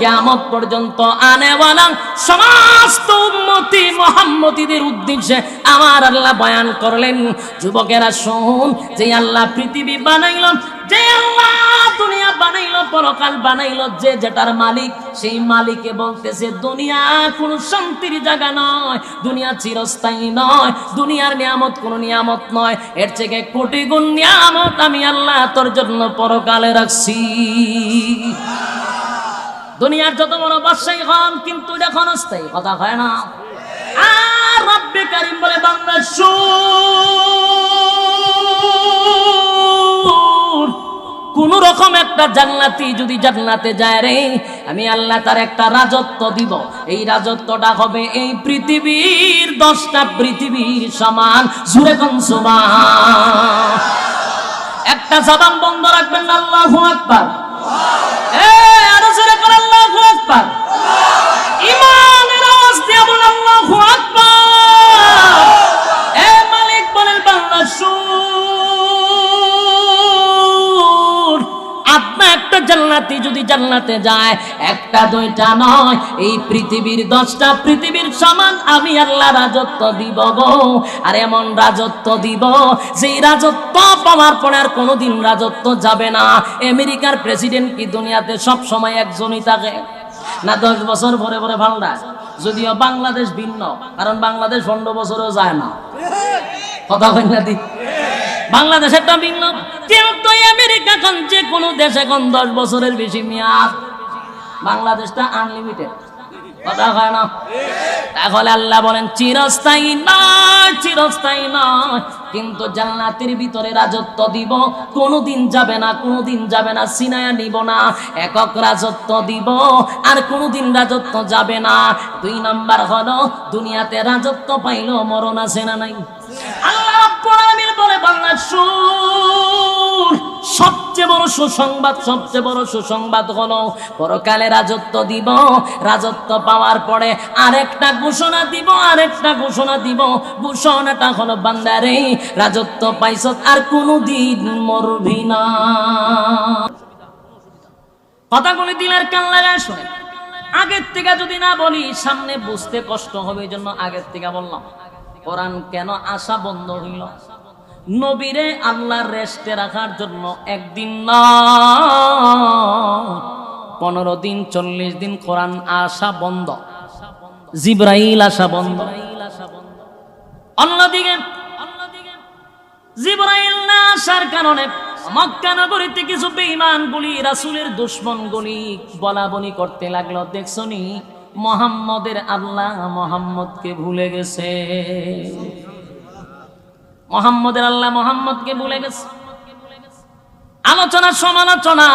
কিয়ামত পর্যন্ত আনেওয়ালা সমস্ত উম্মতি মুহাম্মদীদের উদ্দেশ্যে আমার আল্লাহ বয়ান করলেন, যুবকেরা শুন, যে আল্লাহ পৃথিবী বানাইল, যে আল্লাহ দুনিয়া বানাইলো, পরকাল বানাইলো, যে যেটার মালিক, সেই মালিকে বলতেছে দুনিয়া কোনো শান্তির জায়গা নয়, দুনিয়া চিরস্থায়ী নয়, দুনিয়ার নিয়ামত কোনো নিয়ামত নয়, এর থেকে কোটি গুণ নিয়ামত আমি আল্লাহ তোর জন্য পরকালে রাখছি। দুনিয়ার যত বড় বাদশাহী হন, কিন্তু এটা ক্ষণস্থায়ী, কথা হয় না। আর রব্বে কারীম বলে, বান্দা শুন, কোন রকম একটা জান্নাতি যদি জান্নাতে যায় রে, আমি আল্লাহ তার একটা রাজত্ব দিব। এই রাজত্বটা হবে এই পৃথিবীর 10টা পৃথিবীর সমান। জোরে কোন সুবহান। একটা জবান বন্ধ রাখবেন, আল্লাহু আকবার। আরো জোরে করে আল্লাহু আকবার। ঈমানের আওয়াজ দিয়ে বলেন আল্লাহু আকবার। মালিক বলেন, বান্দা শুন, আপনি একটা জান্নাতি যদি জান্নাতে যায়, একটা দুইটা নয়, এই পৃথিবীর 10টা পৃথিবীর সমান আমি আল্লাহ রাজত্ব দিব গো। আর এমন রাজত্ব দিব, যেই রাজত্ব পাওয়ার পরে আর কোনোদিন রাজত্ব যাবে না। আমেরিকার প্রেসিডেন্ট কি দুনিয়াতে সব সময় একজনই থাকে না? 10 বছর পরে পরে পাল্টায়। যদিও বাংলাদেশ ভিন্ন, কারণ বাংলাদেশ 15 বছরও যায় না, কথা কই না দি। বাংলাদেশ একটা ভিন্ন, কিন্তু আমেরিকা এখন যে কোনো দেশ এখন 10 বছরের বেশি মেয়াদ, বাংলাদেশটা আনলিমিটেড, কথা হয় না। তাহলে আল্লাহ বলেন চিরস্থায়ী নয়, চিরস্থায়ী নয়, কিন্তু জান্নাতের ভিতরে রাজত্ব দিব, কোনোদিন যাবে না, কোনোদিন যাবে না, সিনায়া নিব না, একক রাজত্ব দিব, আর কোনোদিন রাজত্ব যাবে না। 2 নাম্বার হলো, দুনিয়াতে রাজত্ব পাইলো মরণ আছে না নাই? আল্লাহ রাব্বুল আলামিন বলে, বান্দা শুন, সবচেয়ে বড় সুসংবাদ, সবচেয়ে বড় সুসংবাদ হলো পরকালে রাজত্ব দিব। রাজত্ব পাওয়ার পরে আরেকটা ঘোষণা দিব, আরেকটা ঘোষণা দিব। ঘোষণাটা হলো, বান্দারে রাজত্ব পাইছ, আর কোনোদিন মরবি না। কথাগুলো দিলের কান লাগায় শুনে। আগের থেকে যদি না বলি সামনে বুঝতে কষ্ট হবে, এই জন্য আগের থেকে বললাম। কোরআন কেন আসা বন্ধ হইল? নবীরে আল্লাহর রেস্টে রাখার জন্য একদিন না, 15 দিন 40 দিন কোরআন আসা বন্ধ, জিবরাইল আসা বন্ধ। অন্যদিকে জিবরাইল না আসার কারণে মক্কা নগরীতে কিছু বেঈমানগুলি, রাসূলের দুশমনগুলি বলা বলি করতে লাগলো, দেখছনি মুহাম্মদের আল্লাহ মুহাম্মদকে ভুলে গেছে, মুহাম্মদের আল্লাহ মুহাম্মদকে ভুলে গেছে। আলোচনা সমালোচনা,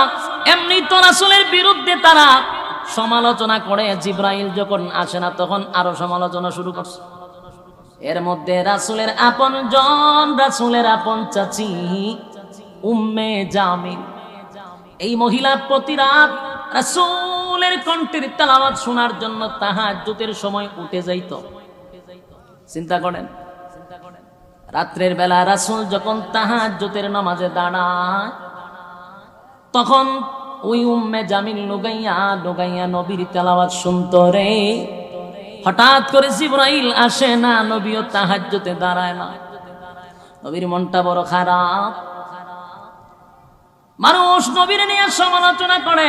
এমনি তো রাসূলের বিরুদ্ধে তারা সমালোচনা করে। জিবরাইল যখন আসে না, তখন আরো সমালোচনা শুরু করছে। এর মধ্যে রাসূলের আপন জন, রাসূলের আপন চাচি উম্মে জামিল, এই মহিলা প্রতি রাত রাসূলের কণ্ঠের তেলাওয়াত শোনার জন্য তাহাজ্জুদের সময় উঠে যাইত। চিন্তা করেন, রাত্রের বেলা রাসূল যখন তাহাজ্জুদের নামাজে দাঁড়ায়, তখন ওই উম্মে জামিল লুগাইয়া নবীর তেলাওয়াত শুনতো রে। হঠাৎ করে জিবরাইল আসে না, নবীও তাহাজ্জুদে দাঁড়ায় না। নবীর মনটা বড় খারাপ। মানুষ নবীর নিয়ে সমালোচনা করে।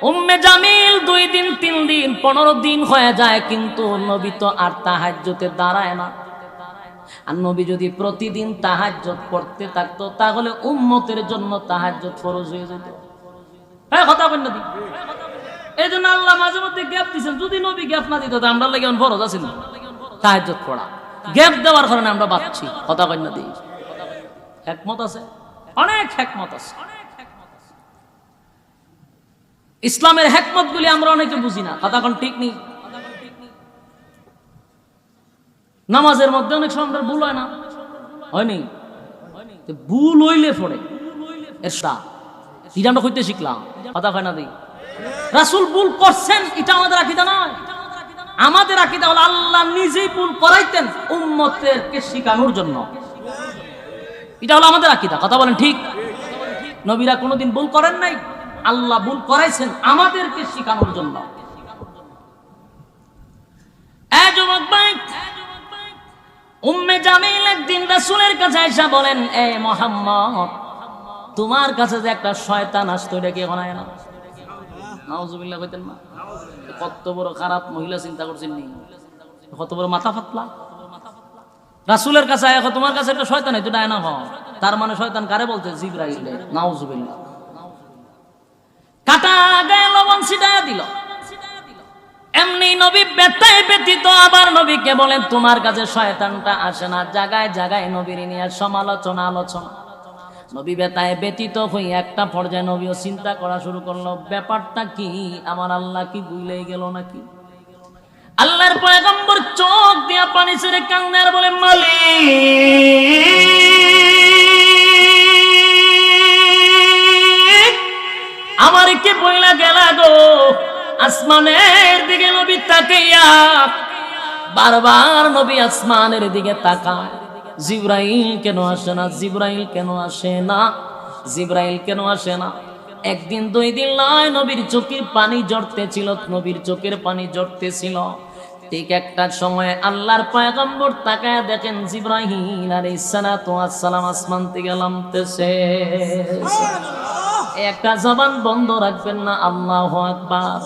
উম্মে জামিল 2 দিন 3 দিন 15 দিন হয়ে যায়, কিন্তু নবী তো আর তাহাজ্জুদে দাঁড়ায় না। আর নবী যদি প্রতিদিন তাহাজ্জুদ পড়তে থাকতো, তাহলে উম্মতের জন্য তাহাজ্জুদ ফরজ হয়ে যেত। হ্যাঁ, কথা বলেন না? এই জন্য আল্লাহ মাঝে মধ্যে গ্যাপ দিচ্ছেন। যদি নবী গ্যাপ না দিত, আমরা লাগে ফরজ আছিল তাহাজ্জুদ পড়া। গ্যাপ দেওয়ার কারণে আমরা বাঁচছি, কথা বলেন না? দিই হিকমত আছে, অনেক হিকমত আছে। ইসলামের হিকমত গুলি আমরা অনেকে বুঝি না, কথা কোন ঠিক নেই। নামাজের মধ্যে অনেক সময় ভুল হয় না, হয়নি? ভুল হইলে পড়ে এটা আমরা কইতে শিখলাম, কথা হয় না? দিই রাসূল ভুল করছেন, এটা আমাদের আকীদা নয়। আমাদের আকীদা হলো আল্লাহ নিজেই ভুল করাইতেন উম্মতকে শিখানোর জন্য, এটা হলো আমাদের আকীদা। কথা বলেন ঠিক? নবীরা কোনোদিন ভুল করেন নাই, আল্লাহ ভুল করাইছেন আমাদেরকে শেখানোর জন্য। এই যুবক ভাই, উম্মে জামিল একদিন রাসূলের কাছে এসে বলেন, এ মুহাম্মদ, তোমার কাছে যে একটা শয়তান আসতো, এটা কি বানায় না? নাউজুবিল্লাহ কইতেন না? কত বড় খারাপ মহিলা চিন্তা করছেন নি? কত বড় মাথা ফাতলা। রাসূলের কাছে আয়া তোমার কাছে একটা শয়তান আইতো, এটা না হয়। তার মানে শয়তান কারে বলতে? জিবরাইল। নাউজুবিল্লাহ। কাটা গায়ে লবণ ছিটায়া দিল। এমনি নবী ব্যথায় ব্যথিত, আবার নবীকে বলেন তোমার কাছে শয়তানটা আসে না? জায়গায় জায়গায় নবীর নিয়ে সমালোচনা আলোচনা। নবী ব্যথায় ব্যথিত হয়ে একটা পর্যায়ে নবীও চিন্তা করা শুরু করলো, ব্যাপারটা কি, আমার আল্লাহ কি ভুলেই গেল নাকি? আল্লাহর পয়গম্বর চোখ দিয়া পানি ছেড়ে কান্দে আর বলে, মালিক, আমার কি বইলা গেলা গো? আসমানের দিকে নবী তাকাইয়া বারবার নবী আসমানের দিকে তাকায়, জিবরাইল কেন আসে না? জিবরাইল কেন আসে না? জিবরাইল কেন আসে না? একদিন দুই দিন নয়, নবীর চোখের পানি ঝরতেছিল, নবীর চোখের পানি ঝরতেছিল। ঠিক একটা সময়ে আল্লাহর পয়গম্বর তাকায় দেখেন জিবরাইল আলাইহিস সালাতু ওয়াস সালাম আসমান থেকে নামতেছে। একটা জবান বন্ধ রাখবেন না, আল্লাহু আকবার।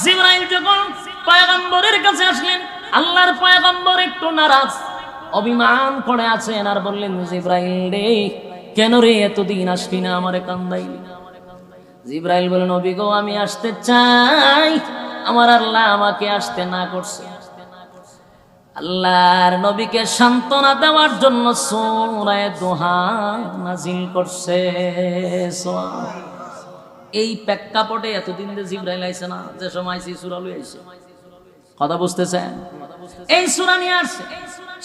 জিবরাইল যখন পয়গম্বরের কাছে আসলেন, আল্লাহর পয়গম্বর একটু নারাজ, অভিমান করে আছেন, আর বললেন, জিবরাইল রে, কেন রে এতদিন আসবি না, আমারে কান্দাইলি? জিবরাইল বলেন, নবী গো, আমি আসতে চাই, আমার আল্লাহ আমাকে আসতে না করছে। আল্লাহর নবীকে সান্ত্বনা দেওয়ার জন্য সূরা দুহা নাজিল করছে। এই প্রেক্ষাপটে এতদিন যে জিবরাইল আইছে না, যে সময় সেই সূরা লই আইছে, কথা বুঝতেছেন? এই সূরা নিয়ে আসছে।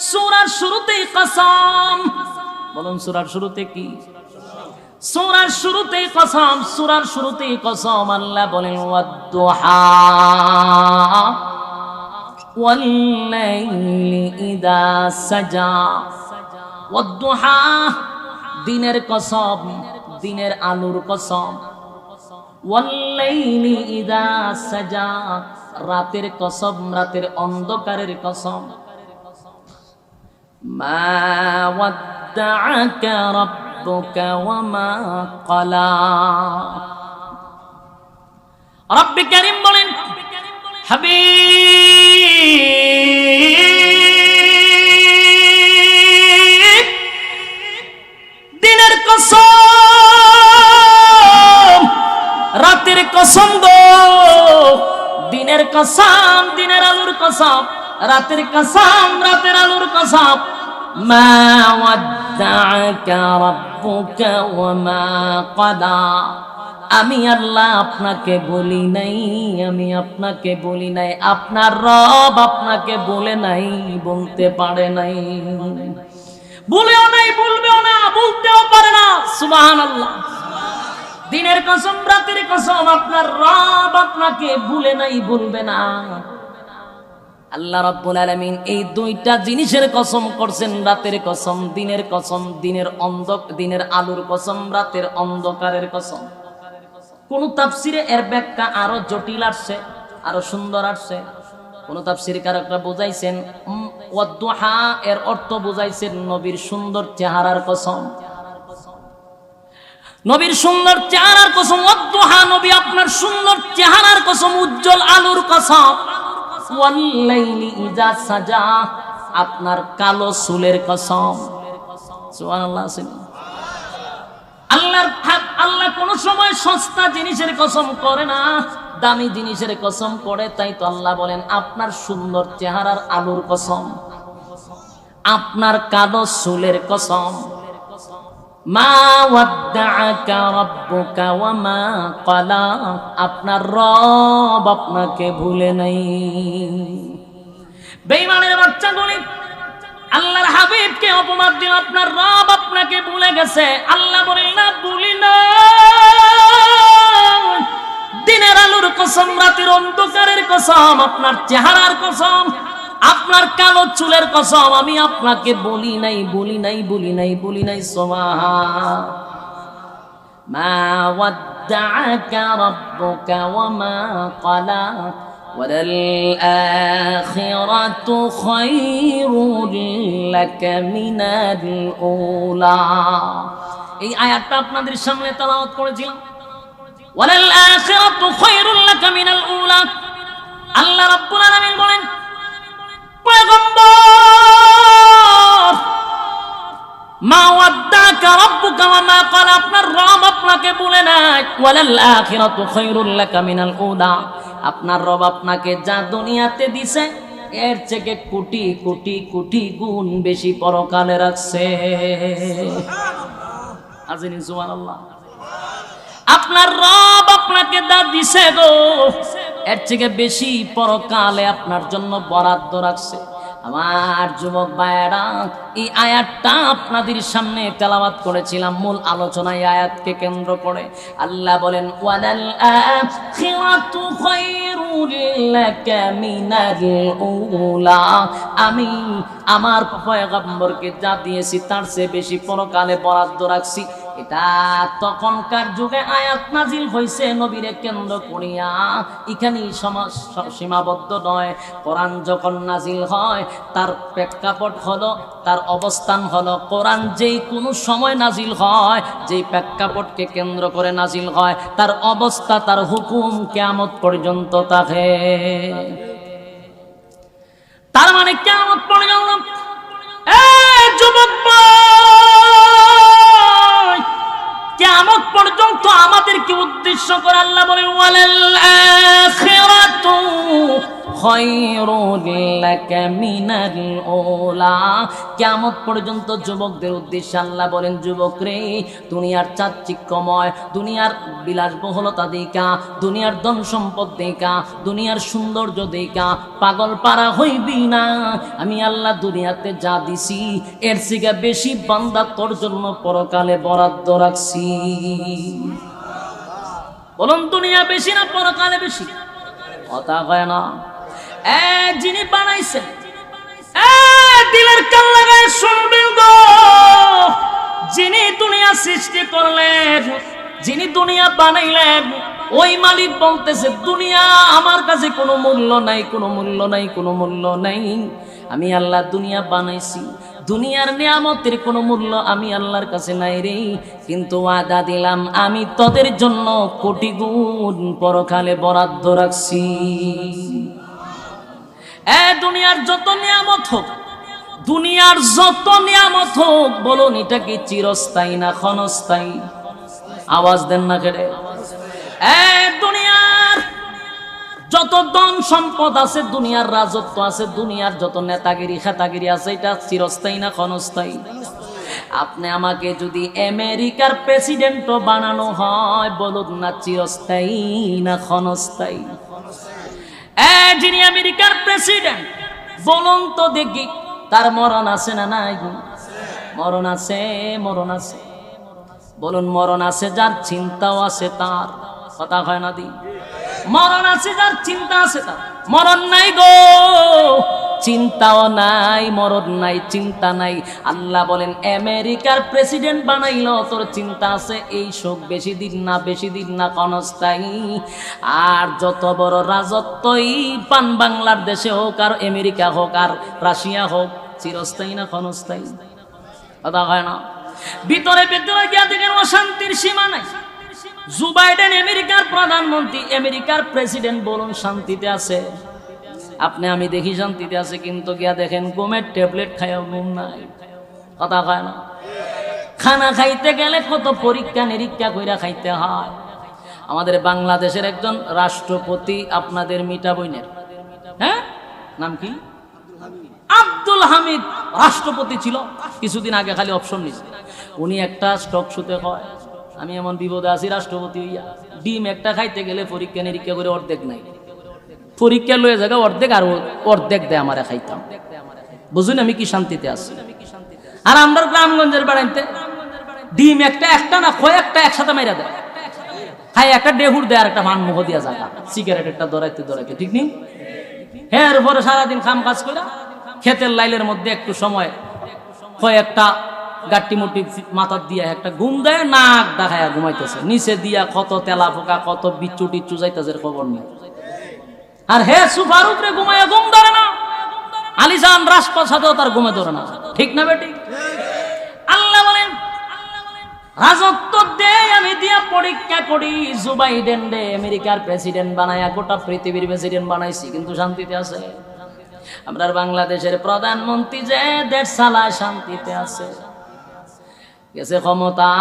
সূরার শুরুতেই কসম, বলুন সূরার শুরুতে কি? সূরার শুরুতেই কসম, সূরার শুরুতেই কসম। আল্লাহ বলেন, ওয়াদ-দুহা ওয়াল-লাইলি ইযা সাজা। ওয়াদ-দুহা, দিনের কসম, দিনের আলোর কসম। ওয়াল-লাইলি ইযা সাজা, রাতের কসম, রাতের অন্ধকারের কসম। মা ওয়াদ্দাআকা রাব্বুকা ওয়া মা ক্বালা। রব্বে কারীম বলেন, হাবিব, দিনের কসম, রাতের কসম গো, দিনের কসম, দিনের আলোর কসম, রাতের কসম, রাতের আলোর কসম। মা ওয়াদ্দাআকা রাব্বুকা ওয়া মা ক্বালা। আমি আল্লাহ আপনাকে বলি নাই, আমি আপনাকে বলি নাই, আপনার রব আপনাকে বলে নাই, বলতে পারে নাই, বলেও নাই, বলবেও না, বলতেও পারে না। সুবহানাল্লাহ। দিনের কসম, রাতের কসম, আপনার রব আপনাকে ভুলে নাই, বলবে না। আল্লাহ রাব্বুল আলামিন এই দুইটা জিনিসের কসম করছেন, রাতের কসম, দিনের কসম, দিনের আলোর কসম, রাতের অন্ধকারের কসম। কোন তাফসিরে এর ব্যাখ্যা আরো জটিল আসছে, আরো সুন্দর আসছে। কোন তাফসীরকাররা বোঝাইছেন ওয়াদ-দুহা এর অর্থ বোঝাইছেন নবীর সুন্দর চেহারার কসম, নবীর সুন্দর চেহারার কসম। ওয়াদ-দুহা, নবী আপনার সুন্দর চেহারার কসম, উজ্জ্বল আলোর কসম। ওয়াল-লাইলি ইযা সাজা, আপনার কালো চুলের কসম। সুবহানাল্লাহ। আল্লাহ কোন সময় সস্তা জিনিসের কসম করে না, দামি জিনিসের কসম করে। তাই তো আল্লাহ বলেন, আপনার সুন্দর চেহারার আলোর কসম, আপনার কালো চুলের কসম। মা ওয়াদ্দাআকা রাব্বুকা ওয়া মা ক্বালা, আপনার রব আপনাকে ভুলে নাই। বেঈমানের বাচ্চাগুলি আল্লাহর হাবিবকে অপমান দিল, আপনার রব আপনাকে ভুলে গেছে। আল্লাহ বলেন না, ভুলি না। দিনের আলোর কসম, রাতের অন্ধকারের কসম, আপনার চেহারার কসম, আপনার কালো চুলের কসম, আমি আপনাকে বলি নাই, বলি নাই, বলি নাই, বলি নাই। সুবহান মা ওয়াদ্দাআকা রাব্বুকা ওয়া মা ক্বালা ওয়ালাল-আখিরাতু খায়রুল লাকা মিনাল উলা। এই আয়াতটা আপনাদের সামনে তেলাওয়াত করেছিলাম। ওয়ালাল-আখিরাতু খায়রুল লাকা মিনাল উলা। আল্লাহ রাব্বুল আলামিন বলেন, পয়গম্বর, মা ওয়াদ্দাকা রাব্বুকা ওয়া মা ক্বালা, আপনার রব আপনাকে বলে নাই ওয়ালাল-আখিরাতু খায়রুল লাকা মিনাল উলা, আপনার রব আপনাকে যা দুনিয়াতে দিছে এর থেকে কোটি কোটি কোটি গুণ বেশি পরকালে রাখছে। আজিনি সুবহানাল্লাহ। আপনার রব আপনাকে যা দিছে গো, এর থেকে বেশি পরকালে আপনার জন্য বরাদ্দ রাখছে। আমার যুবক ভাইয়েরা, এই আয়াতটা আপনাদের সামনে তেলাওয়াত করেছিলাম মূল আলোচনায় আয়াতকে কেন্দ্র করে। আল্লাহ বলেন, ওয়ালাল আখিরাতু খায়রুল লাকা মিনাল উলা, আমি আমার পয়গম্বরকে যা দিয়েছি তার চেয়ে বেশি পরকালে বরাদ্দ রাখছি। এটা তখনকার যুগে আয়াত নাজিল হয়েছে নবীরে কেন্দ্র করিয়া, এখানেই সীমাবদ্ধ নয়। কোরআন যখন নাজিল হয় তার প্রেক্ষাপট হলো, তার অবস্থান হলো, কোরআন যেই কোনো সময় নাজিল হয়, যেই প্রেক্ষাপটকে কেন্দ্র করে নাজিল হয়, তার অবস্থা, তার হুকুম কিয়ামত পর্যন্ত থাকে। তার মানে কিয়ামত পর্যন্ত যুবক কিয়ামত পর্যন্ত আমাদেরকে উদ্দেশ্য করে আল্লাহ বলেন, ওয়ালাল আখিরাতু খায়রুল লাকা মিনাল উলা। কিয়ামত পর্যন্ত যুবকদের উদ্দেশ্যে আল্লাহ বলেন, যুবক রে, দুনিয়ার চাকচিক্যময়, দুনিয়ার বিলাসবহুলতা দেখা, দুনিয়ার ধন সম্পদ দেখা, দুনিয়ার সৌন্দর্য দেখা পাগল পারা হইবি না। আমি আল্লাহ দুনিয়াতে যা দিছি এর থেকে বেশি বান্দা তোর জন্য পরকালে বরাদ্দ রাখছি। বলুন, দুনিয়া বেশি না পরকালে বেশি? কথা কয় না। যিনি বানাইছেন, দিলের কান লাগায় শুনবেন গো, যিনি দুনিয়া সৃষ্টি করলেন, যিনি দুনিয়া বানাইলেন, ওই মালিক বলতেছে, দুনিয়া আমার কাছে কোনো মূল্য নাই, কোনো মূল্য নাই, কোনো মূল্য নাই। আমি আল্লাহ দুনিয়া বানাইছি, দুনিয়ার নিয়ামতের কোনো মূল্য আমি আল্লাহর কাছে নাই রে, কিন্তু ওয়াদা দিলাম আমি তোদের জন্য কোটি গুণ পরকালে বরাদ্দ রাখছি। দুনিয়ার যত নিয়ামত হোক, দুনিয়ার যত নিয়ামত হোক, বলুন এটা কি চিরস্থায়ী না ক্ষণস্থায়ী? আওয়াজ দেন না কেড়ে। দুনিয়ার যত ধন সম্পদ আছে, দুনিয়ার রাজত্ব আছে, দুনিয়ার যত নেতাগিরি খেতাগিরি আছে, এটা চিরস্থায়ী না ক্ষণস্থায়ী? আপনি আমাকে যদি আমেরিকার প্রেসিডেন্টও বানানো হয়, বলুন না চিরস্থায়ী না ক্ষণস্থায়ী? যিনি আমেরিকার প্রেসিডেন্ট, বলুন তো দেখি তার মরণ আছে না নাই? মরণ আছে, মরণ আছে। বলুন, মরণ আছে যার চিন্তাও আছে তার। কথা হয় না দি? মরণ আছে যার চিন্তা আছে তার। মরণ নাই গো, চিন্তাও নাই, মরণ নাই, চিন্তা নাই। আল্লাহ বলেন, আমেরিকার প্রেসিডেন্ট বানাইলো, তোর চিন্তা আছে, এই শোক বেশি দিন না, বেশি দিন না, ক্ষণস্থায়ী। আর যত বড় রাজত্বই পান বাংলার দেশে হোক, আর আমেরিকা হোক, আর রাশিয়া হোক, চিরস্থায়ী না ক্ষণস্থায়ী? কথা হয় না? ভিতরে ভিতরে গিয়া দেখেন অশান্তির সীমা নাই। জো বাইডেন আমেরিকার প্রধানমন্ত্রী, আমেরিকার প্রেসিডেন্ট, বলুন শান্তিতে আছে? আপনি আমি দেখি শান্তিতে আছে, কিন্তু গিয়া দেখেন ঘুমের ট্যাবলেট খাইয়া ঘুম নাই। কথা কয় না? খানা খাইতে গেলে কত পরীক্ষা নিরীক্ষা কইরা খাইতে হয়। আমাদের বাংলাদেশের একজন রাষ্ট্রপতি, আপনাদের মিটা বইনের, হ্যাঁ নাম কি? আব্দুল হামিদ রাষ্ট্রপতি ছিল কিছুদিন আগে, খালি অপশন নিছে। উনি একটা স্টক শুতে কয়, আমি এমন বিপদে আছি রাষ্ট্রপতি হইয়া, ডিম একটা খাইতে গেলে পরীক্ষা নিরীক্ষা করে অর্ধেক নাই, পরীক্ষা লয়ে জায়গা অর্ধেক, আর অর্ধেক দেয় আমারে খাইতাম। বুঝুন আমি কি শান্তিতে আছি? আর আমরা গ্রামগঞ্জের বাড়াইতে ডিম একটা না কয়েকটা একসাথে মাইরা দেয়, খাই একটা ডেহুর দেয় আর একটা মান মুখ দিয়া জায়গা, সিগারেট একটা দৌড়াইতে দৌড়াইতে, ঠিক নেই? এরপরে সারাদিন কাম কাজ করে ক্ষেতের লাইলের মধ্যে একটু সময় কয়েকটা গাট্টি মুটি মাথা দিয়া একটা ঘুম দেয়, নাক দেখায়া ঘুমাইতেছে, নিচে দিয়া কত তেলা পোকা কত বিচ্ছু টিচ্ছু যাইতেছে খবর নেই। আর হে সুফার উপরে ঘুমাইয়া ঘুম ধরে না, আলিজান রাজপ্রাসাদেও তার ঘুমে ধরে না। ঠিক না বেটি? আল্লাহ বলেন রাজত্ব দে আমি দিয়া পরীক্ষা করি। জো বাইডেন রে আমেরিকার প্রেসিডেন্ট বানায়া গোটা পৃথিবীর প্রেসিডেন্ট বানাইছি, কিন্তু শান্তিতে আছে। আমরা বাংলাদেশের প্রধানমন্ত্রী যে দেশ চালায় শান্তিতে আছে। গেছে ক্ষমতা,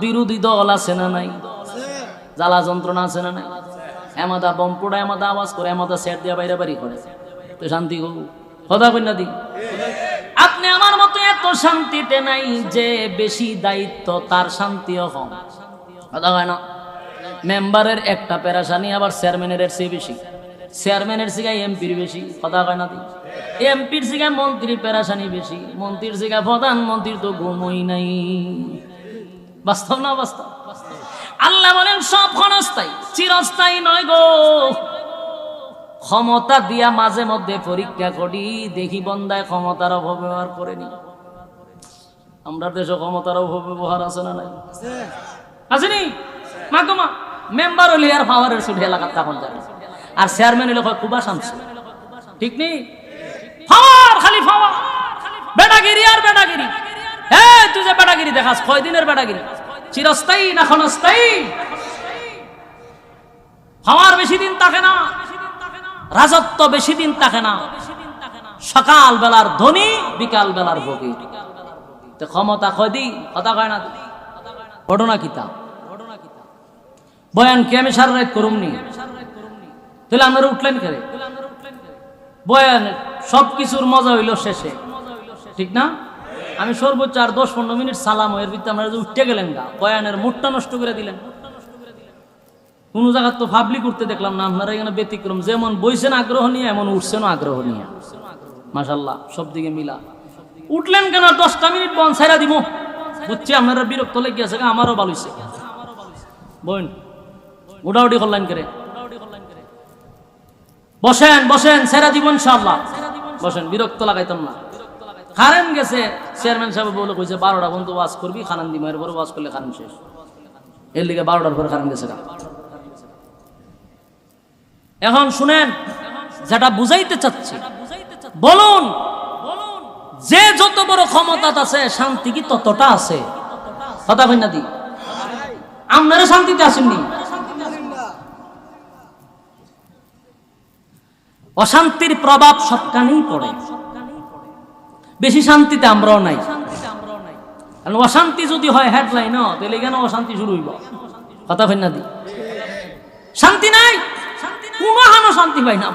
বিরোধী দল আছে না নাই? জ্বালা যন্ত্রণা আছে না নাই? এমাদা বম পোড়া, এমাদা আওয়াজ করে, এমাদা সেট দিয়া বাইরে বাড়ি করে, তো শান্তি কথা কই না দি? আপনি আমার মতো এত শান্তিতে নাই যে বেশি দায়িত্ব তার শান্তিও কম, কথা হয় না? মেম্বারের একটা পেরাশানি আবার চেয়ারম্যানের চেয়ে বেশি, চেয়ারম্যানের সিগায় এমপির বেশি, কথা হয় না দি? এমপির সিগায় মন্ত্রীর পেরাশানি বেশি, মন্ত্রীর সিগায় প্রধানমন্ত্রীর তো ঘুমই নাই। বাস্তব না বাস্তব? আল্লাহ বলেন সব ক্ষণস্থায়ী, চিরস্থায়ী নয় গো। ক্ষমতা দিয়া মাঝে মধ্যে পরীক্ষা করি, দেখি বন্দায় ক্ষমতার অপব্যবহার করেনি। আমরা দেশে ক্ষমতার অপব্যবহার আছে না নাই? আসেনি? মাগমা মেম্বার হলে আর পাওয়ারের ছুটি এলাকার তখন যাবে, আর চেয়ারম্যান হলে খুবা শামসু। ঠিক নেই? পাওয়ার খালি পাওয়ার, বেটাগিরি আর বেটাগিরি। হ্যাঁ তুই যে বেটাগিরি দেখাস, কয়দিনের বেটাগিরি? চিরস্থায়ী না ক্ষণস্থায়ী? পাওয়ার বেশি দিন থাকে না, রাজত্ব বেশি দিন থাকে না। সকাল বেলার ধনী, বিকাল বেলার ভোগী। ক্ষমতা কয়দিন, কথা কয় না? ঘটনা কিতাব বয়ান কি আমি সারা রাত করুমনি? তাহলে আপনারা উঠলেন করে বয়ান, সবকিছুর মজা হইল শেষে, ঠিক না? আমি সর্বোচ্চ আর 10-15 মিনিট সালাম, এর ভিতরে আপনারা উঠতে গেলেন গা, বয়ানের মুডটা নষ্ট করে দিলেন। কোন জায়গা তো ফাবলি করতে দেখলাম না। আপনারা এখানে ব্যতিক্রম, যেমন বইছেন আগ্রহ নিয়ে, এমন উঠছেন আগ্রহ নিয়ে। মাশাআল্লাহ, সব দিকে মিলা। উঠলেন কেন? 10টা মিনিট বন ছাইরা দিব, বুঝছি আপনারা বিরক্ত লেগে আছে, আমারও ভালো হইছে। বোন উঠাউটি করলেন করে, বসেন বসেন, ছাইরা দিব ইনশাআল্লাহ, বসেন, বিরক্ত লাগাইতাম না। কারেন্ট গেছে, চেয়ারম্যান সাহেব বলে কইছে 12টা পর্যন্ত ওয়াজ করবি, খানান দিব, এরপরে ওয়াজ করলে কারেন্ট শেষ। এর লিগে 12টার পরে কারেন্ট গেছে। এখন শুনেন, যেটা বুঝাইতে চাচ্ছি, বলুন যে যত বড় ক্ষমতা আছে, শান্তি কি ততটা আছে? কথা কই না দি? আপনারা শান্তিতে আসেননি? অশান্তির প্রভাব সবখানেই পড়ে, বেশি শান্তিতে আমরাও নাই। অশান্তি যদি হয় হেডলাইন, তাহলে কেন অশান্তি শুরু হইব? কথা কই না দি? শান্তি নাই, কোনো হানো শান্তি পাই না।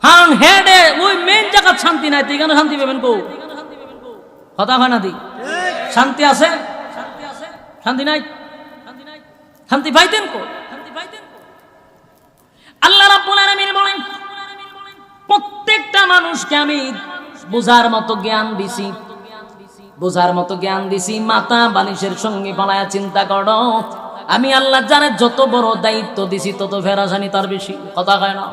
হান হেডে ওই মেন জায়গার শান্তি নাই, তুই কেন শান্তি পাবেন কো? কথা হয় না দি? শান্তি আছে, শান্তি নাই, শান্তি পাইতেন কো? আল্লাহ রাব্বুল আলামিন বলেন প্রত্যেকটা মানুষকে আমি বোঝার মতো জ্ঞান দিছি, বোঝার মতো জ্ঞান দিছি। মাথা বালিশের সঙ্গে পালায়া চিন্তা করো, আমি আল্লাহ জানে যত বড় দায়িত্ব দিছি তত ফেরাসানি তার বেশি। কথা কয় না?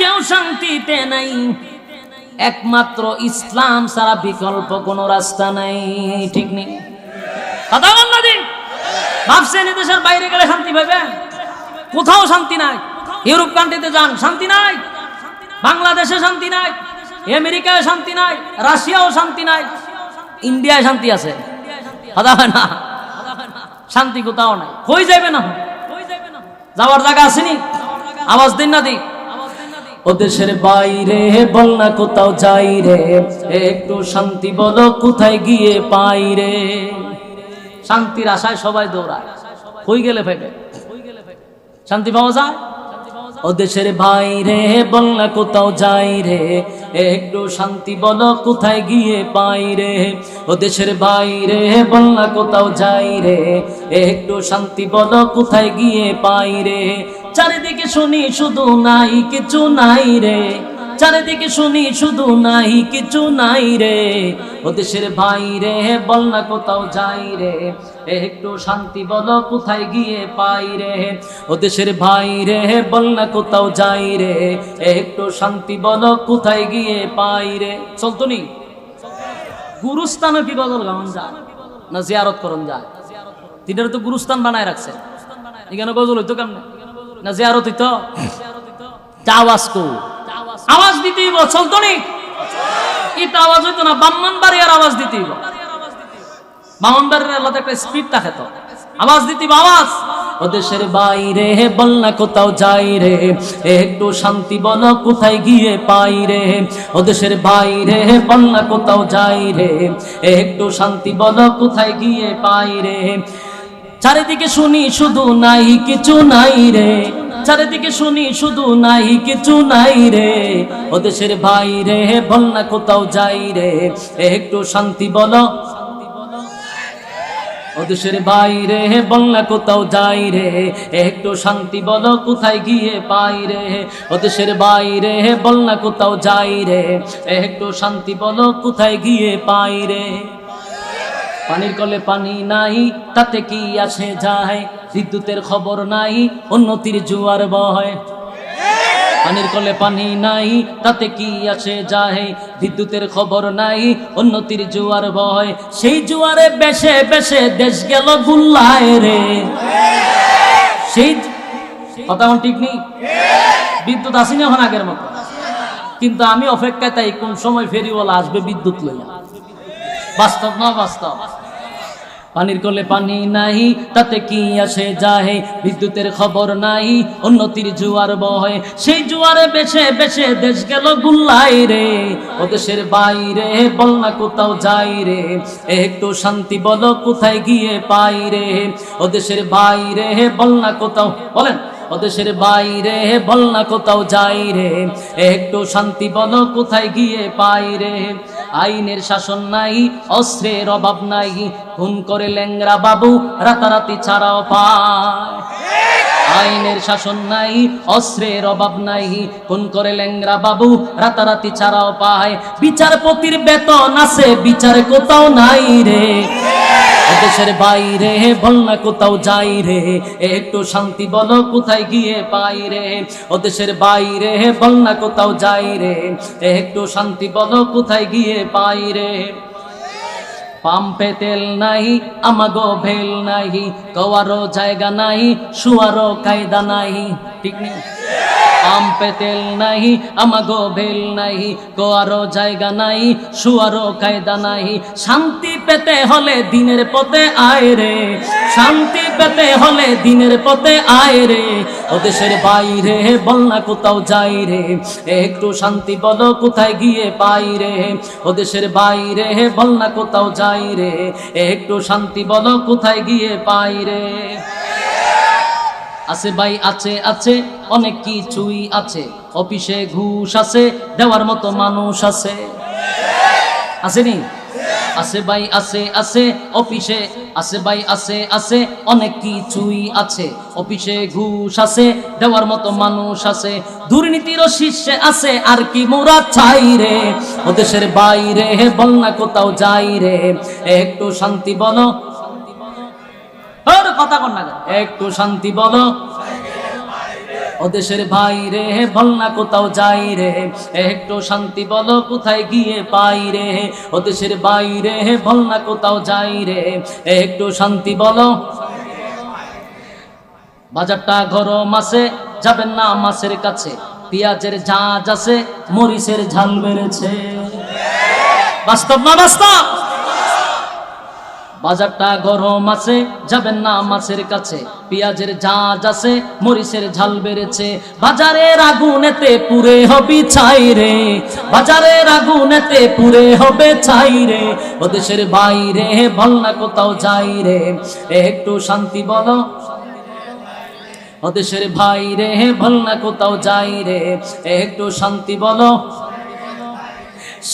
কেউ শান্তিতে নাই, একমাত্র ইসলাম ছাড়া বিকল্প কোনো রাস্তা নাই। ঠিক নেই? কথা বল না দিন। ভাবছেন দেশের বাইরে গেলে শান্তি পাবেন? কোথাও শান্তি নাই। ইউরোপ কান্ট্রিতে যান, শান্তি নাই। বাংলাদেশে শান্তি নাই, আমেরিকায় শান্তি নাই, রাশিয়াও শান্তি নাই, ইন্ডিয়ায় শান্তি আছে। কথা হয় না? শান্তি কোথাও নাই। কই যাবে না? যাওয়ার জায়গা আসেনি? আওয়াজ দিন না দিই। ও দেশের বাইরে বল না কোথাও যাই রে, একটু শান্তি বলো কোথায় গিয়ে পাই রে। শান্তির আশায় সবাই দৌড়ায়, কই গেলে পাইবে? শান্তি পাওয়া যায়? ও দেশের বাইরে বল না কোথাও যাই রে, একটু শান্তি বলো কোথায় গিয়ে পাই রে। ও দেশের বাইরে বল না কোথাও যাই রে, একটু শান্তি বলো কোথায় গিয়ে পাই রে। চারিদিকে শুনি শুধু নাই কিছু নাই রে, চারিদিকে শুনি শুধু নাই কিছু নাই রে। ও দেশের বাইরে বল না কোথাও যাই রে, একটু শান্তি বলো কোথায় গিয়ে পাই রে। ও দেশের বাইরে বল না কোথাও যাই রে, একটু শান্তি বলো কোথায় গিয়ে পাই রে। চলতো নি? গুরুস্থানও কি গজল গাওয়ান যায় না জিয়ারত করন যায়? তিনারা তো গুরুস্থান বানায় রাখছে, এখানে গজল হইতো কেমন না জিয়ারত হইতো? আওয়াজ কো আওয়াজ দিতেই চলতো নি, এটা আওয়াজ হইতো না, ব্রাহ্মণবাড়ি আর আওয়াজ দিতেই, ব্রাহ্মণবাড়ির আলাদা একটা স্পিড থাকে তো, আওয়াজ দিতেই আওয়াজ। ও দেশের বাইরে বল না কোথাও যাই রে, একটু শান্তি বল কোথায় গিয়ে পাই রে। ও দেশের বাইরে বল না কোথাও যাই রে, একটু শান্তি বল কোথায় গিয়ে পাই রে। চারিদিকে শুনি শুধু নাই কিছু নাই রে, চারিদিকে শুনি শুধু নাই কিছু নাই রে। ও দেশের বাইরে বল না কোথাও যাই রে, একটু শান্তি বলো। ও দেশের বাইরে বল না কোথাও যাই রে, একটু শান্তি বলো কোথায় গিয়ে পাই রে। ও দেশের বাইরে বল না কোথাও যাই রে, একটু শান্তি বলো কোথায় গিয়ে পাই রে। পানির কলে পানি নাই তাতে কি আসে যায়, বিদ্যুতের খবর নাই উন্নতির জোয়ার বয়। পানির কলে পানি নাই তাতে কি আসে যায়, বিদ্যুতের খবর নাই উন্নতির জোয়ার বয়। সেই জোয়ারে বেশে বেশে দেশ গেল গুল্লায় রে। সেই কথা ঠিক নেই, বিদ্যুৎ আসেনি এখন আগের মতো, কিন্তু আমি অপেক্ষায় তাই কোন সময় ফেরিওয়ালা আসবে বিদ্যুৎ লইয়া। বাস্তব না বাস্তব? পানির কলে পানি নাই তাতে কি আসে যায়, বিদ্যুতের খবর নাই উন্নতির জোয়ার বয়। সেই জোয়ারে বেশে বেশে দেশ গেল গুল্লাই রে। ও দেশের বাইরে বল না কোথাও যাই রে, একটু শান্তি বলো কোথায় গিয়ে পাই রে। ও দেশের বাইরে বল না কোথাও, বলেন ও দেশের বাইরে বল না কোথাও যাই রে, একটু শান্তি বলো কোথায় গিয়ে পাই রে। আইনের শাসন নাই অস্ত্রের অভাব নাই, খুন করে ল্যাংরা বাবু রাতারাতি ছাড়াও পায়। আইনের শাসন নাই অস্ত্রের অভাব নাই, খুন করে ল্যাংরা বাবু রাতারাতি ছাড়াও পায়। বিচারপতির বেতন আছে বিচার কোথাও নাই রে। দেশের বাইরে বল না কোথাও যাই রে, একটু শান্তি বলো কোথায় গিয়ে পাই রে। ও দেশের বাইরে বল না কোথাও যাই রে, একটু শান্তি বলো কোথায় গিয়ে পাই রে। পাম্পে তেল নাই আমাগো ভেল নাই, কওয়ারও জায়গা নাই শুয়ারও কায়দা নাই, ঠিক নেই? পাম্পে তেল নাই আমাগো ভেল নাই, কোয়ারও জায়গা নাই শুয়ারও কায়দা নাই। শান্তি পেতে হলে দিনের পথে আয় রে, শান্তি পেতে হলে দিনের পথে আয় রে। ও দেশের বাইরে বল না কোথাও যাই রে, একটু শান্তি বলো কোথায় গিয়ে পাই রে। ও দেশের বাইরে বল না কোথাও যাই রে, একটু শান্তি বলো কোথায় গিয়ে পাই রে। আছে ভাই আছে আছে অনেক কিছুই আছে, অফিসে ঘুষ আছে দেওয়ার মতো মানুষ আছে, আসেনি? আছে ভাই আছে আছে অফিসে, আছে ভাই আছে আছে অনেক কিছুই আছে, অফিসে ঘুষ আছে দেওয়ার মতো মানুষ আছে। দুর্নীতিরও শীর্ষে আছে আর কি মোরা চাই রে। ও দেশের বাইরে বল না কোথাও যাই রে, একটু শান্তি বলো। কথা কন না, একটু শান্তি বলো। ও দেশের বাইরে বল না কোথাও যাই রে, একটু শান্তি বলো কোথায় গিয়ে পাই রে। ও দেশের বাইরে বল না কোথাও যাই রে, একটু শান্তি বলো। বাজারটা গরম আছে যাবেন না মাছের কাছে, পেঁয়াজের ঝাঁজ আছে মরিচের ঝাল বেড়েছে। বাস্তব না বাস্তব? বাজারটা গরম আছে যাবেন না মাছের কাছে, পেঁয়াজের ঝাঁজ আছে মরিচের ঝাল বেড়েছে। বাজারের আগুনেতে পুড়ে হবে ছাই রে, বাজারের আগুনেতে পুড়ে হবে ছাই রে। ও দেশের বাইরে বল না কোথাও যাই রে, একটু শান্তি বলো। ও দেশের বাইরে বল না কোথাও যাই রে, একটু শান্তি বলো।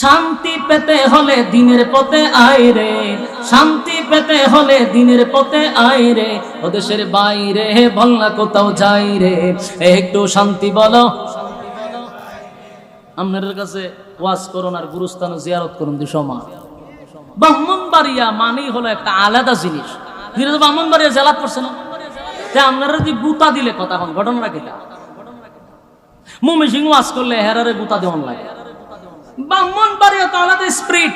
শান্তি পেতে হলে দিনের পথে আয় রে, শান্তি পেতে হলে দিনের পথে আয় রে। ও দেশের বাইরে বল না কোথাও যাই রে, একটু শান্তি বলো। আপনাদের কাছে ওয়াজ করুন আর গুরুস্থান জিয়ারত করুন দুসমা। ব্রাহ্মণবাড়িয়া মানেই হলো একটা আলাদা জিনিস। ব্রাহ্মণবাড়িয়া জেলা পড়ছে না, আপনারা যদি গুতা দিলে কথা হন ঘটনাটা কিটা। ময়মনসিংহ ওয়াজ করলে হেরারে গুতা দেওয়ান লাগে। ব্রাহ্মণবাড়িয়া তো আলাদা স্পিরিট,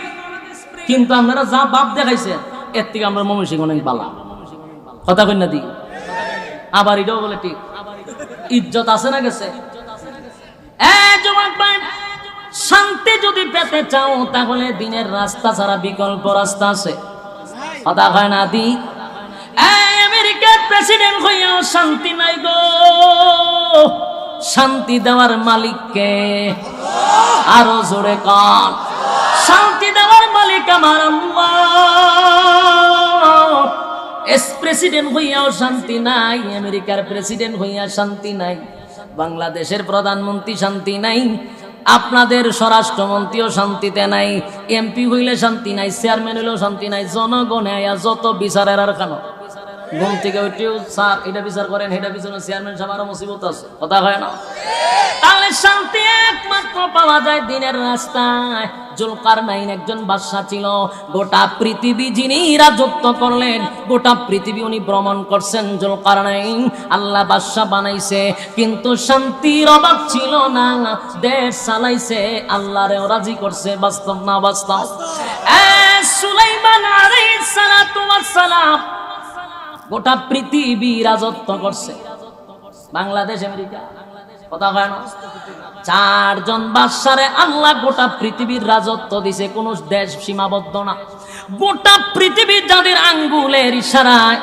কিন্তু আপনারা যা বাপ দেখাইছেন এর থেকে আমরা ময়মনসিংহ অনেক বালা। কথা কই না দি? আবার এটাও বলে ঠিক, ইজ্জত আছে না গেছে? যুবক ভাই, শান্তি যদি পেতে চাও তাহলে দিনের রাস্তা ছাড়া বিকল্প রাস্তা আছে। কথা কয় না দি? আমেরিকার প্রেসিডেন্ট হইয়াও শান্তি নাই গো। শান্তি দেওয়ার মালিককে আরো জোরে কর, শান্তি দেওয়ার মালিক আমার আল্লাহ। এস প্রেসিডেন্ট হইয়াও শান্তি নাই, আমেরিকার প্রেসিডেন্ট হইয়া শান্তি নাই, বাংলাদেশের প্রধানমন্ত্রী শান্তি নাই, আপনাদের স্বরাষ্ট্রমন্ত্রীও শান্তিতে নাই, এমপি হইলে শান্তি নাই, চেয়ারম্যান হইলেও শান্তি নাই। জনগণে যত বিচারের আর কেন ঘুম থেকে উঠেও স্যার এটা বিচার করেন, এটা বিচার করেন, চেয়ারম্যান সাহেব আরো মুসিবত আছে। কথা হয় না? তাহলে শান্তি একমাত্র পাওয়া যায় দিনের রাস্তায়। জুলকারনাইন একজন বাদশা ছিল, গোটা পৃথিবী যিনি রাজত্ব করলেন, গোটা পৃথিবী উনি ভ্রমণ করছেন। জুলকারনাইন আল্লাহ বাদশা বানাইছে, কিন্তু শান্তির অভাব ছিল না, দেশ চালাইছে, আল্লাহরে রাজি করছে। বাস্তব না বাস্তব? সুলাইমান আলাইহিস সালাতু ওয়াস সালাম গোটা পৃথিবী রাজত্ব করছে, বাংলাদেশ আমেরিকা। কথা হয় না? চারজন বাদশারে আল্লাহ গোটা পৃথিবীর রাজত্ব দিছে, কোন দেশ সীমাবদ্ধ না। গোটা পৃথিবীর যাদের আঙ্গুলের ইশারায়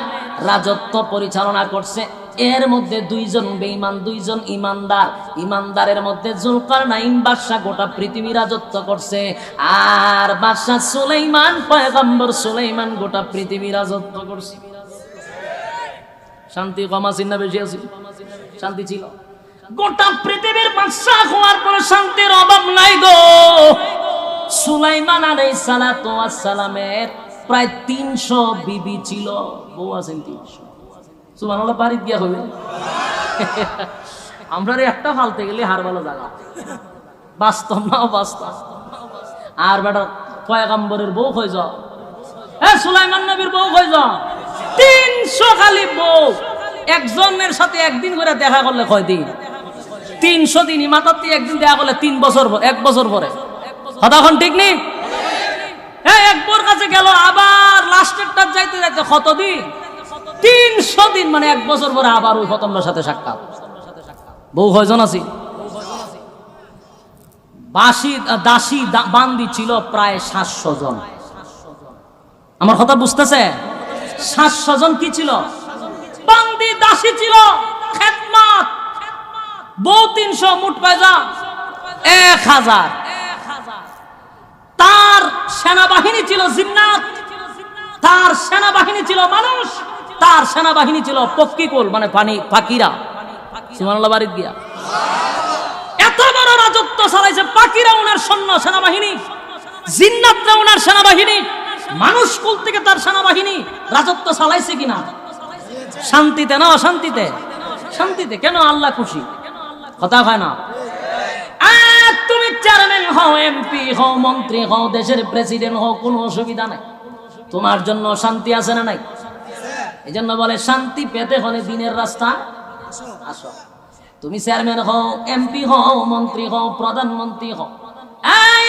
রাজত্ব পরিচালনা করছে, এর মধ্যে দুইজন বেঈমান, দুইজন ইমানদার। ইমানদারের মধ্যে জুলকারনাইন বাদশা গোটা পৃথিবী রাজত্ব করছে, আর বাদশা সুলাইমান, পয়গম্বর সুলাইমান গোটা পৃথিবী রাজত্ব করছে। শান্তি কম আছে না বেশি আছে? শান্তি ছিল। গোটা পৃথিবীর বাদশা হওয়ার পর শান্তির অভাব নাই গো। সুলাইমান আলাইহিস সালাতু ওয়াস সালামের প্রায় 300 বিবি ছিল, বউ আছেন 300। সুবহানাল্লাহ, বাড়ি গিয়া হইবে আমরা একটা ফালতে গেলে হার ভালো জায়গা। বাস্তব না বাস্তব? আর বেটা পয়গম্বরের বউ কই যাও, সুলাইমান নবীর বউ কই যাও? 300 খালি বউ। একজনের সাথে একদিন করে দেখা করলে কয়দিন? 300 দিন। মাতাতে একদিন দেখা করলে 3 বছর, 1 বছর পরে। কথা এখন ঠিক নেই? একবার কাছে গেল, আবার লাস্টেরটা যাইতে যাইতে কতদিন? 300 দিন, মানে 1 বছর পরে আবার ওই খতমের সাথে সাক্ষাৎ। বউ কয়জন আছি? দাসী বান্দি ছিল প্রায় 700 জন। আমার কথা বুঝতেছে? 700 জন কি ছিল? বান্দি, দাসী ছিল, খেদমত। বউ 300, মোট কয়জন? 1000। তার সেনাবাহিনী ছিল জিন্নাত, তার সেনাবাহিনী ছিল মানুষ, তার সেনাবাহিনী ছিল পক্ষীকুল, মানে পাখিরা। সুবহানাল্লাহ, বাড়ি গিয়া এত বড় রাজত্ব চালাইছে। পাখিরা ওনার সৈন্য সেনাবাহিনী, জিন্নাতরা ওনার সেনাবাহিনী, মানুষ কুল থেকে তার সেনাবাহিনী রাজত্ব চালাইছে কিনা? শান্তিতে না অশান্তিতে? শান্তিতে। কেন? আল্লাহ খুশি। কথা হয় না? তুমি চেয়ারম্যান হও, এমপি হও, মন্ত্রী হও, দেশের প্রেসিডেন্ট হও, কোনো অসুবিধা নাই। তোমার জন্য শান্তি আছে না নাই? এই জন্য বলে শান্তি পেতে হলে দিনের রাস্তা আসো। তুমি চেয়ারম্যান হও, এমপি হও, মন্ত্রী হও, প্রধানমন্ত্রী হও,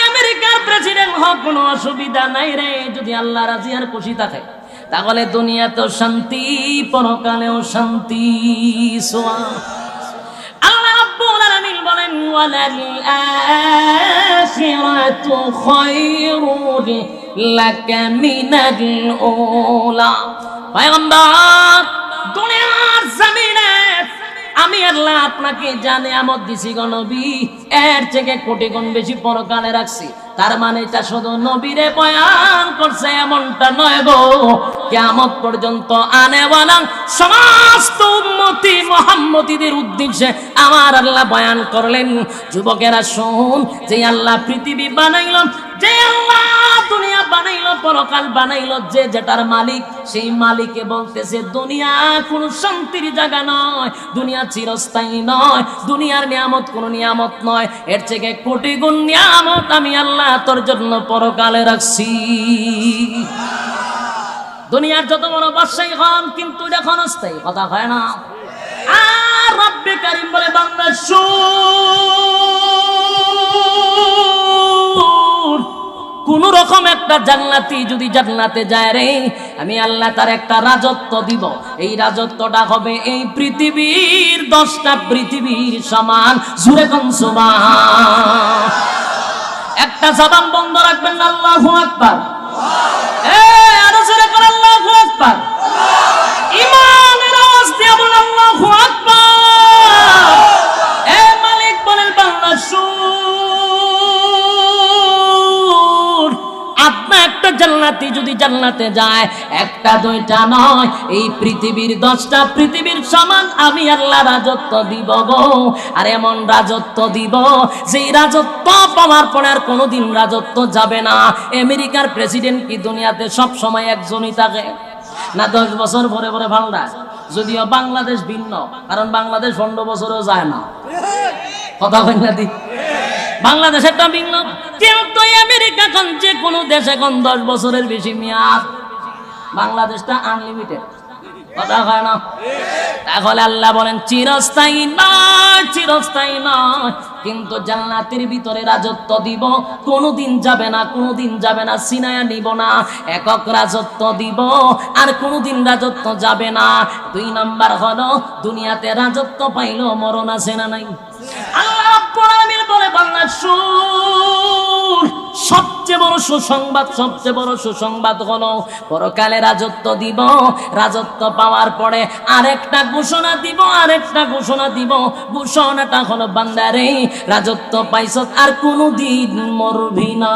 আমেরিকার প্রেসিডেন্ট হও, কোনো অসুবিধা নাই রে। যদি আল্লাহ রাজি আর খুশি থাকে তাহলে দুনিয়াতেও শান্তি, পরকালেও শান্তি। আল্লাহ রাব্বুল আলামিন বলেন, ওয়ালাল আখিরাতু খায়রুন লাকা মিনাল উলা। পয়গম্বর, দুনিয়ার জমিনে আমি আল্লাহ আপনাকে জানে আমত দিছি গো নবী, এর থেকে কোটি গুণ বেশি পরকালে রাখছি। তার মানে এটা শুধু নবীরে বয়ান করছে এমনটা নয় গো, কিয়ামত পর্যন্ত আনেওয়ালা সমস্ত উম্মতি মুহাম্মদীদের উদ্দেশ্যে আমার আল্লাহ বয়ান করলেন। যুবকেরা শুন, যে আল্লাহ পৃথিবী বানাইল, যে আল্লাহ দুনিয়া বানাইলো, পরকাল বানাইলো, যে যেটার মালিক, সেই মালিকে বলতেছে দুনিয়া কোনো শান্তির জায়গা নয়, দুনিয়া চিরস্থায়ী নয়, দুনিয়ার নিয়ামত কোনো নিয়ামত নয়, এর থেকে কোটি গুণ নিয়ামত আমি আল্লাহ তোর জন্য পরকালে রাখছি। দুনিয়ার যত বড় বাদশাহী হন, কিন্তু এটা ক্ষণস্থায়ী। কথা হয় না? আর রব্বে কারীম বলে, বান্দা শুন, কোন রকম একটা জান্নাতি যদি জান্নাতে যায় রে, আমি আল্লাহ তার একটা রাজত্ব দিব। এই রাজত্বটা হবে এই পৃথিবীর 10টা পৃথিবীর সমান। জোরে কোন সুবহান। একটা জবান বন্ধ রাখবেন না, আল্লাহু আকবার। আরো জোরে করে আল্লাহু আকবার। ঈমানের আওয়াজ দিয়ে বলেন আল্লাহু আকবার। মালিক বলেন বান্দা শুন, আপনি একটা জান্নাতি যদি জান্নাতে যায়, একটা দুইটা নয়, এই পৃথিবীর 10টা পৃথিবীর সমান আমি আল্লাহ রাজত্ব দিব গো। আর এমন রাজত্ব দিব, যেই রাজত্ব পাওয়ার পরে আর কোনোদিন রাজত্ব যাবে না। আমেরিকার প্রেসিডেন্ট কি দুনিয়াতে সব সময় একজনই থাকে না? 10 বছর পরে পরে পাল্টায়। যদিও বাংলাদেশ ভিন্ন, কারণ বাংলাদেশ 15 বছরও যায় না। কথা কই না দি? বাংলাদেশ একটা ভিন্ন, কিন্তু আমেরিকা কোন যে কোনো দেশে কোন 10 বছরের বেশি মেয়াদ, বাংলাদেশটা আনলিমিটেড। কথা হয় না? তাহলে আল্লাহ বলেন চিরস্থায়ী নয়, চিরস্থায়ী নয়, কিন্তু জান্নাতের ভিতরে রাজত্ব দিব, কোনোদিন যাবে না, কোনোদিন যাবে না, সিনায়া নিব না, একক রাজত্ব দিব, আর কোনোদিন রাজত্ব যাবে না। 2 নাম্বার হলো দুনিয়াতে রাজত্ব পাইলো মরণ আছে না নাই? আল্লাহ রাব্বুল আলামিন বলে বান্দা শুন, সবচেয়ে বড় সুসংবাদ, সবচেয়ে বড় সুসংবাদ হলো পরকালে রাজত্ব দিব। রাজত্ব পাওয়ার পরে আরেকটা ঘোষণা দিব, আরেকটা ঘোষণা দিব। ঘোষণাটা হলো বান্দারে রাজত্ব পাইছত আর কোনোদিন মরবি না।